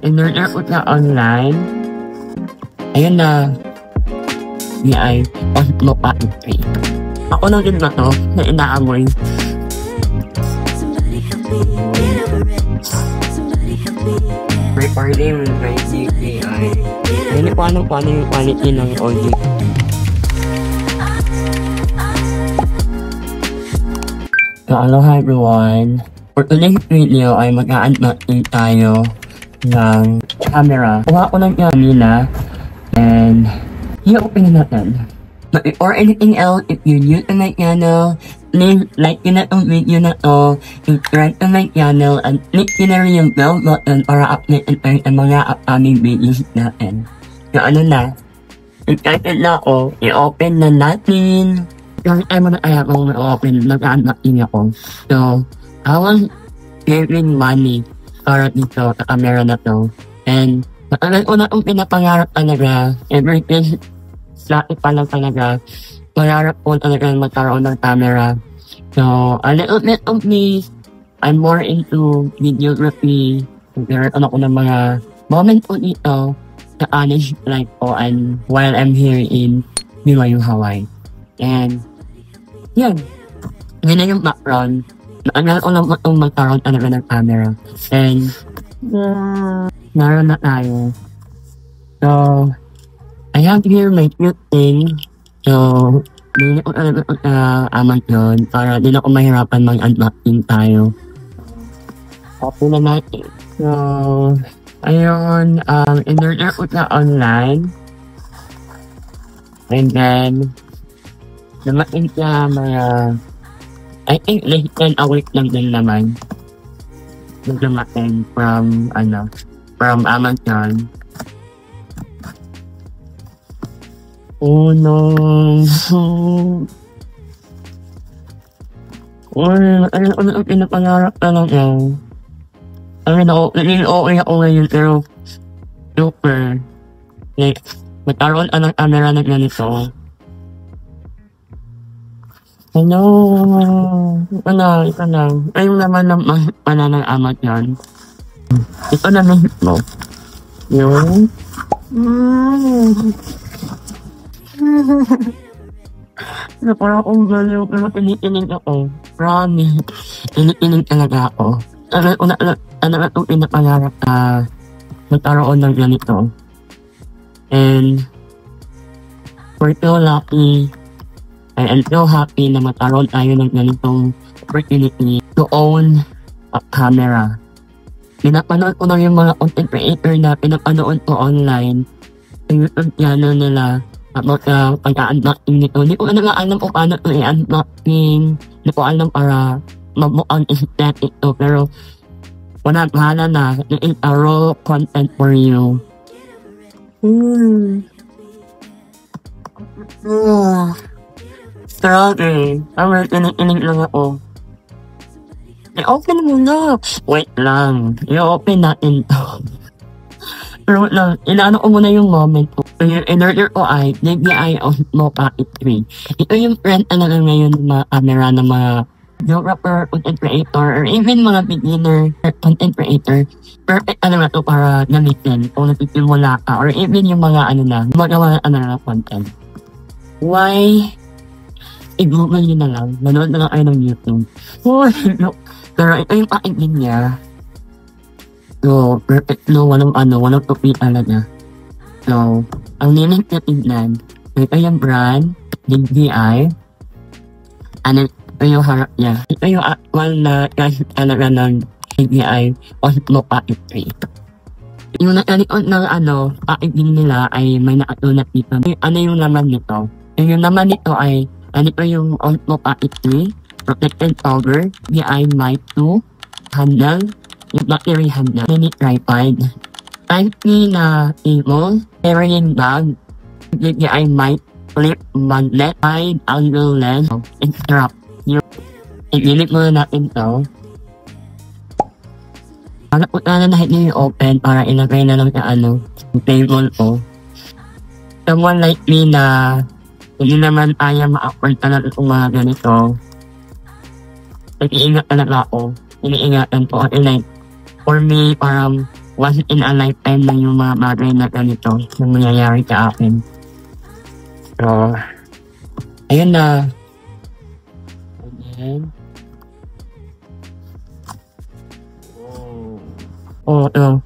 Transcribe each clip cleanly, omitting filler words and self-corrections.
in-order ko na online. Ayun na. Ay, mo pa ito. Ako lang din na to, na inaamoy. Recording with my CPI. Hindi ko anong paano yung quality ng audio. So, aloha everyone. For today's video ay mag-a-unboxing tayo ng camera. Kuha ko lang kanina and i-open natin. But before anything else, if you're new to my channel, please like yun na itong video na to, subscribe to my channel, and click yun na rin yung bell button para updated tayo sa mga upcoming videos natin. So ano na, excited na ako, i-open na natin. Kasi tayo mo na kaya kung i-open, mag-unboxing ako. So, I was saving money para dito sa camera na to. And, matagal ko na itong pinapangarap talaga, ever since dati pa lang talaga, pangarap ko talaga magkaroon ng camera. So, a little bit of me, I'm more into videography. Nagkaroon ako ng mga moments ko dito sa honest life ko and while I'm here in BYU, Hawaii. And, yan. Ganyan yung background. Naagal ko lang itong magkaroon talaga ng camera. And, naroon na tayo. So, I have here my cute thing. So, hindi ko talaga ito sa Amazon para di na ako mahirapan mag-unboxing tayo. Copy na natin. So, ayun, in-order ko na online. And then, dumating siya mga, I think less than a week lang din naman. Dumating from Amazon. Oh no. Ano pinapangarap talaga. Naging okay ako ngayon pero super. Like, magkaroon ng camera na ganito. Hello. Ito na. Ayun naman ng pala ng Amazon. Ito na ito. Yun. Parang akong galaw pero tinikinig ako. Promise. Tinikinig talaga ako. Ano itong pinapangarap na magkaroon ng ganito. And we're so lucky. I am so happy na magkaroon tayo ng ganitong opportunity to own a camera. Pinapanood ko na yung mga content creator na pinapanood ko online sa YouTube channel nila about pag-unboxing nito. Hindi ko na alam kung paano ito i-unboxing. Hindi ko alam para mag-mukhang aesthetic ito. Pero wala, bahala na. It is a raw content for you. Grabe. Tinikinig lang ako. I-open mo na. Wait lang. I-open natin to. Pero lang, inaano ko muna yung moment ko. Yung in-order ko ay DJI Osmo Pocket 3. Ito yung trend talaga ngayon ng mga camera ng mga videographer, content creator, or even mga beginner content creator. Perfect talaga to para gamitin kung nagtitimula ka, or even yung mga magawa na content. Why? I-google nyo na lang. Manood na lang kayo ng YouTube. Pero ito yung packaging niya. So, perfect no, walang tupi talaga. So, ang linis na tignan, ito yung brand, DJI, and ito yung harap niya. Ito yung actual na cash talaga ng DJI Osmo Pocket 3. Yung nakalikod ng packaging nila ay may nakatulad dito. Ano yung laman nito? Yung laman nito ay, ito yung Osmo Pocket 3, protected cover, DJI Mic 2, handle, yung battery handle, mini tripod, Type-C na cable, carrying bag, DJI mic, flip magnet, wide angle lens, and strap. I-delete muna natin to. Para po na hindi yung open para ilagay na lang sa table ko. Someone like me na hindi naman kaya ma-afford talaga kung mga ganito. Nag-iingat talaga ako. Iniingatan ko. Like, for me, parang once in a lifetime lang yung mga bagay na ganito na mangyayari sa akin. So, ayun na. And then,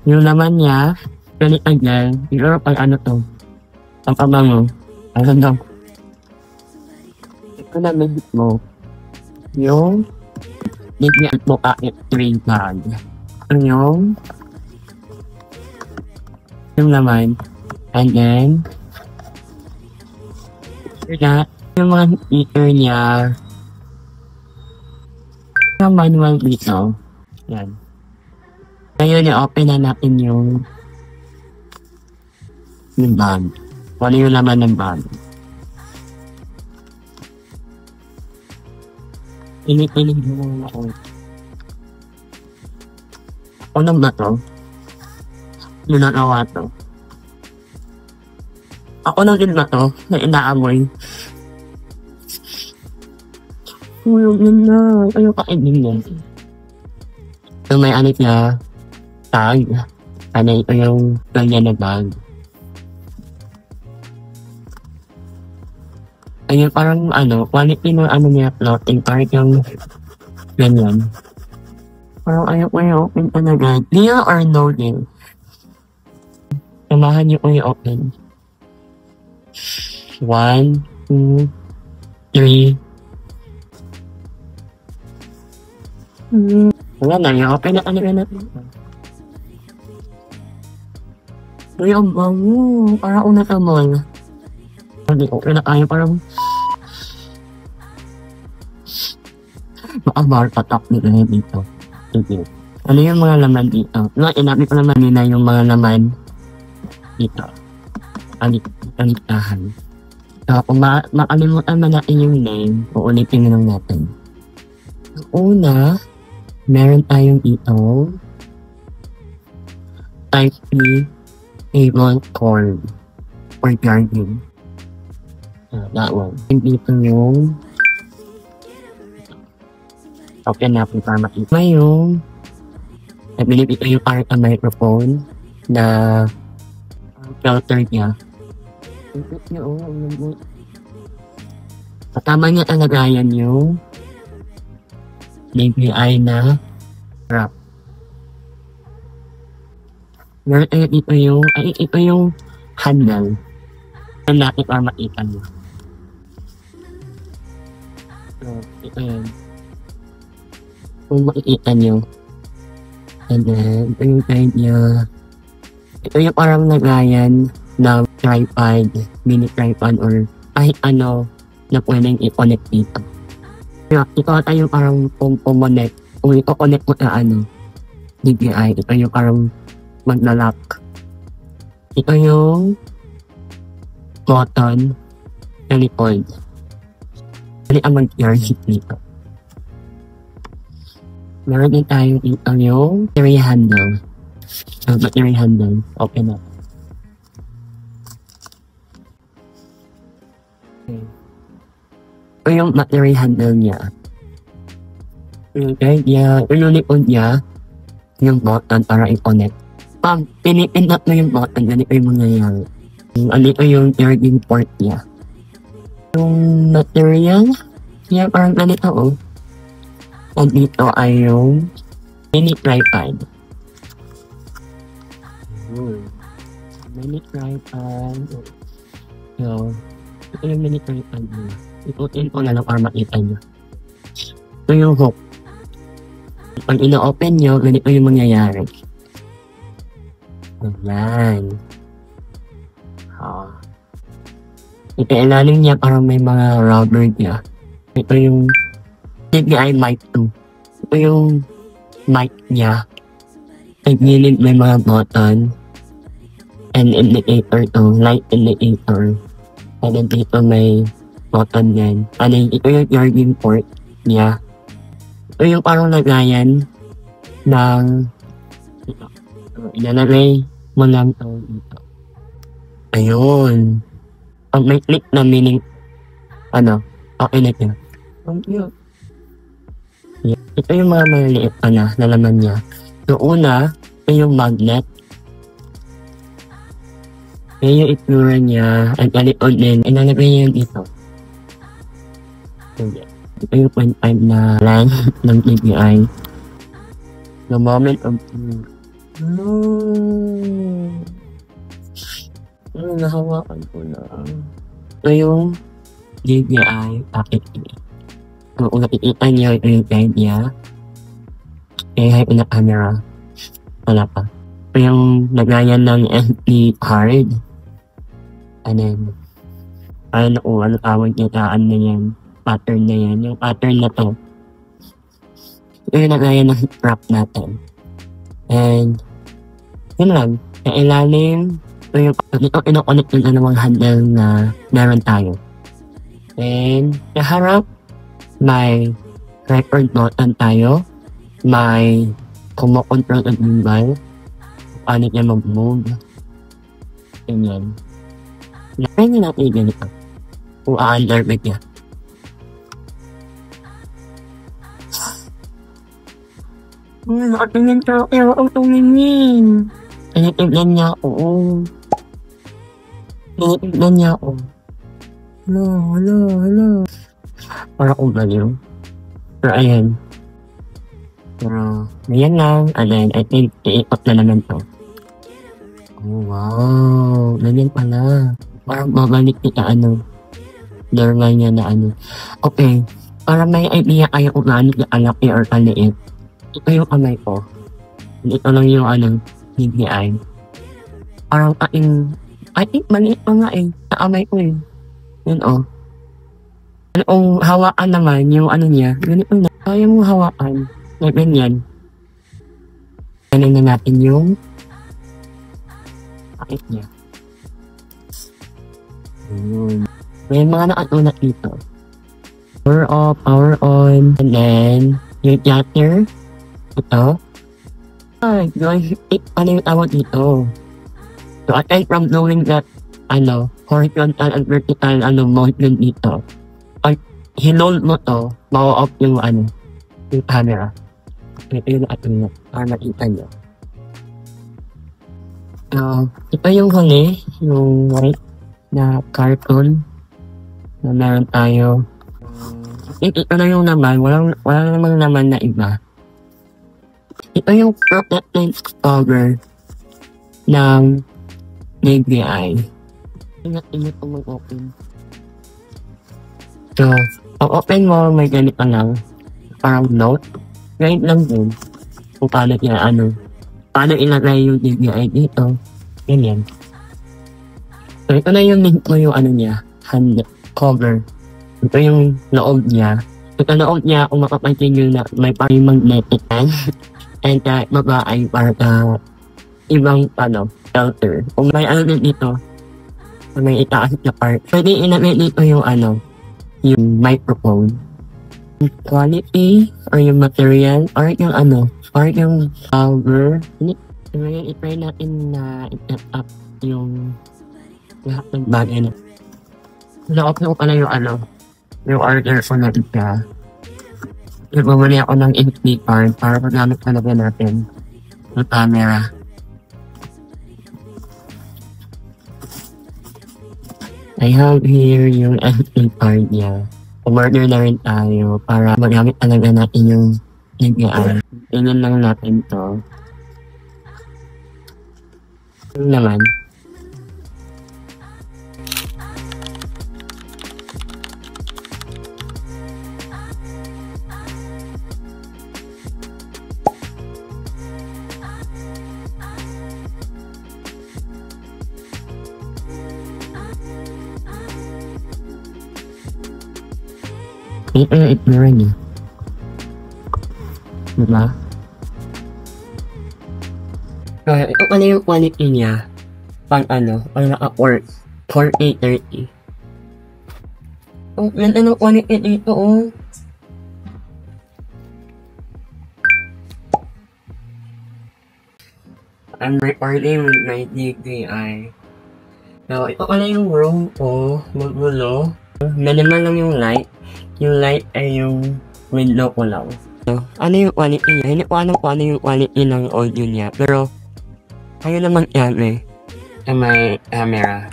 yung laman niya, ganit again, siguro pag ano to, ang pabango, ano daw, ito na medit mo, yung, bigyan mo kahit 3 bag. Yung laman, and then, yung mga heater niya, yung manual dito, yan. Ngayon, i-open na natin yung bag. Ano yung laman ng bag. Inipinig mo muna ako. Ano ba to? Ninagawa to. Ako lang din ba to? Na inaamoy. Uyog yun na. Ayaw kainin yan. So may anit na tag. Ano ito yung ganyan na bag. Ayun parang quality ng niya clothing. Parang yung ganyan. Parang ayaw ko i-open talaga. Deal or no deal? Samahan niyo ko i-open. 1, 2, 3. Wala na, i-open na natin. Uy, ang bango. Parang una sa mall. Hindi, okay na tayo. Parang makabar patak nila dito. Sige. Ano yung mga laman dito? Inabi ko naman nila yung mga laman dito. Alitahan. So, kung makalimutan na natin yung name, uulitin na lang natin. Una, meron tayong dito Type C cable cord for charging. That one. Dito yung open natin para makita. Ngayon, I believe ito yung RF microphone na filter niya. Katama niya talaga yan yung DPI na wrap. Meron ito yung handle. Ito natin para makita niyo. So, ito yan. Kung makikita niyo. And then, ito yung side niya. Ito yung parang lagayan ng tripod, mini tripod, or kahit ano na pwedeng i-connect dito. Ito ata yung parang pumonet. Kung i-connect mo na DPI, ito yung parang maglalak. Ito yung button na likod. Dali ang mag-charge dito. Meron din tayo dito yung battery handle. So, battery handle. Open up. Okay. Ito yung battery handle niya. Okay, ito yung likod niya. Yung button para i-connect. Pag pinipindot mo yung button, ganito yung mangyayari. Ito yung charging port niya. Yung material niya parang ganito At dito ay yung mini tripod. Mini tripod. So, ito yung mini tripod niya. Ikutin ko na lang para makita nyo. Ito yung hook. Pag ina-open nyo, ganito yung mangyayari. Ayan. Ito ilalim niya parang may mga rubber niya. Ito yung DPI mic 2. Ito yung mic niya. Sa gilid may mga button. And indicator to. Light indicator. And then dito may button yan. And then ito yung charging port niya. Ito yung parang lagayan ng ilalagay mo lang ito dito. Ayun. Pag may click na meaning okay na yun. Ito yung mga maliliit na laman niya. So una, ito yung magnet. Yan yung itsura niya. At alikod din. Inalagay niya yung dito. Ito yung 0.5 na length ng TPI. The moment of truth. No. Nahawakan ko na. Ito yung DPI packet niya. Kung nakikita niyo ito yung guide niya. Kaya ito na camera. Wala pa. Ito yung lagayan ng SD card. And then, ano tawag niya, na yan. Pattern na yan. Yung pattern na to. Ito yung lagayan ng strap natin. And, yun lang. Sa ilalim, ito ino-connect yung dalawang handle na meron tayo. And, sa harap, may record button tayo. May kumokontrol ang gimbal. Paano niya mag-move. Ganyan. Lagay niya natin yung ganito. Kung a-underbag niya. Nakatingin ka. Pero ang tumingin. Tinitignan niya ako. Tinitignan niya ako. Hello. Para kong baliw. Pero ayan. Pero, ganyan lang. And then, I think, iikot na naman to. Oh, wow. Ganyan pala. Parang babalik kita, normal niya na Okay. Para may idea kayo kung gaano kalaki or kaliit. Ito yung kamay ko. Ito lang yung, DPI. Parang I think maliit pa nga sa kamay ko Yun hawakan naman, yung niya, ganito na. Kaya mo hawakan. Na ganyan. Ganyan na natin yung pakit niya. May mga nakatulad dito. Power off, power on, and then, yung shutter. Ito. Ano yung tawag dito? So, aside from doing that, horizontal and vertical, motion dito. Pag hinold mo to, ma-off yung camera. Ito yung nakatulad, para makita nyo. Ito yung huli, yung white na carton na meron tayo. Ito na yung naman, wala namang naman na iba. Ito yung protective cover ng DPI. Ingat kung mag-open. So, pag open mo, may ganito lang. Parang note. Guide lang din. Kung paano paano ilagay yung DPI dito. Ganyan. So, ito na yung link mo yung niya. Hand cover. Ito yung loob niya. Ito loob niya, kung makapansin nyo na may parang magnetic and baba ay para ibang filter. Kung may din dito, may itaas na part, pwede ilagay dito yung yung microphone. Quality, or yung material, or yung or yung power. Ngayon, i-try natin na i-set up yung lahat ng bagay na. Na-open ko pala yung yung order ko na ika. Bumili ako ng SD card para magamit talaga natin yung camera. I have here yung SD card niya. Umorder na rin tayo para magamit talaga natin yung DPI. Tingnan lang natin to. Yung naman. Ito yung itsura niya. Diba? So, ito pala yung quality niya. Pang pang naka-port. 4830. Oh, ganda ng quality dito, I'm recording with my DPI. So, ito pala yung room ko. Magulo. Minimal lang yung light. Yung light ay yung window ko lang. So, ano yung quality niya? Hindi ko alam kung ano yung quality ng audio niya. Pero, ayun naman yan sa may camera.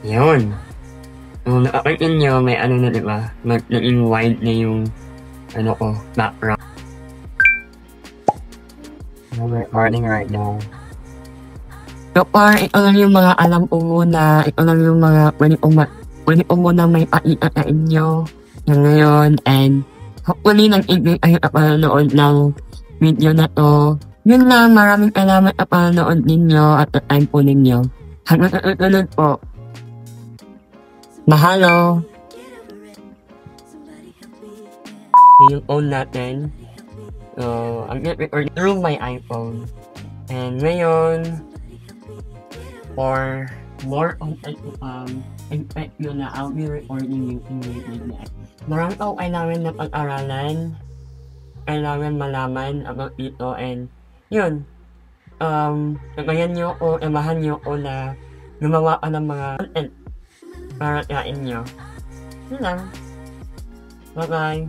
Yun. Kung nakapansin nyo, may ano na diba? Naging wide na yung ano ko, background. I'm recording right now. So far, ito lang yung mga alam ko muna. Ito lang yung mga pwede ko muna may pakita sa inyo na ngayon. And hopefully, nag-enjoy kayo sa panonood ng video na to. Yun lang, maraming salamat sa panonood ninyo at sa time po ninyo. Hanggang sa susunod po. Mahalo! Yung phone natin. So, I'm gonna record through my iPhone. And ngayon, for more on expect nyo na I'll be recording using YouTube na. Marami ako kailangan na pag-aralan, kailangan malaman about ito, and yun, kagayan nyo o emahan nyo o na gumawa ka ng mga content para sa inyo. Yun lang. Bye-bye.